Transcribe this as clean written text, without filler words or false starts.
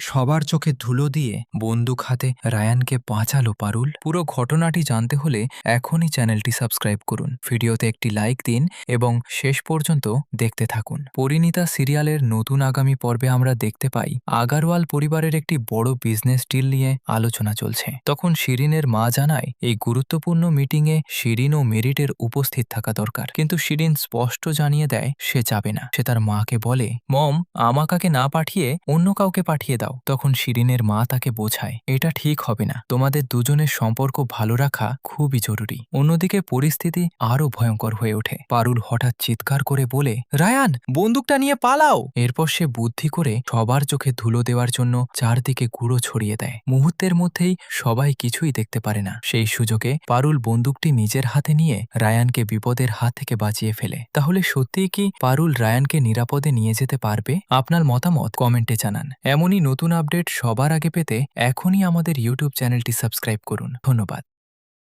সবার চোখে ধুলো দিয়ে বন্দুক হাতে রায়ানকে বাঁচালো পারুল। পুরো ঘটনাটি জানতে হলে এখনই চ্যানেলটি সাবস্ক্রাইব করুন, ভিডিওতে একটি লাইক দিন এবং শেষ পর্যন্ত দেখতে থাকুন। পরিণীতা সিরিয়ালের নতুন আগামী পর্বে আমরা দেখতে পাই আগারওয়াল পরিবারের একটি বড় বিজনেস ডিল নিয়ে আলোচনা চলছে। তখন শিরিনের মা জানায় এই গুরুত্বপূর্ণ মিটিংয়ে শিরিন ও মেরিটের উপস্থিত থাকা দরকার, কিন্তু শিরিন স্পষ্ট জানিয়ে দেয় সে যাবে না। সে তার মাকে বলে, মম, আমাকাকে না পাঠিয়ে অন্য কাউকে পাঠিয়ে দাও। তখন শিরিনের মা তাকে বোঝায় এটা ঠিক হবে না, তোমাদের দুজনের সম্পর্ক ভালো রাখা খুবই জরুরি। অন্যদিকে পরিস্থিতি আরো ভয়ঙ্কর হয়ে ওঠে। পারুল হঠাৎ চিৎকার করে বলে, রায়ান, বন্দুকটা নিয়ে পালাও। এরপর সে বুদ্ধি করে সবার চোখে ধুলো দেওয়ার জন্য চারদিকে গুঁড়ো ছড়িয়ে দেয়। মুহূর্তের মধ্যেই সবাই কিছুই দেখতে পারে না। সেই সুযোগে পারুল বন্দুকটি নিজের হাতে নিয়ে রায়ানকে বিপদের হাত থেকে বাঁচিয়ে ফেলে। তাহলে সত্যিই কি পারুল রায়ানকে নিরাপদে নিয়ে যেতে পারবে? আপনার মতামত কমেন্টে জানান। এমনই নতুন আপডেট সবার আগে পেতে এখনই আমাদের ইউটিউব চ্যানেলটি সাবস্ক্রাইব করুন। ধন্যবাদ।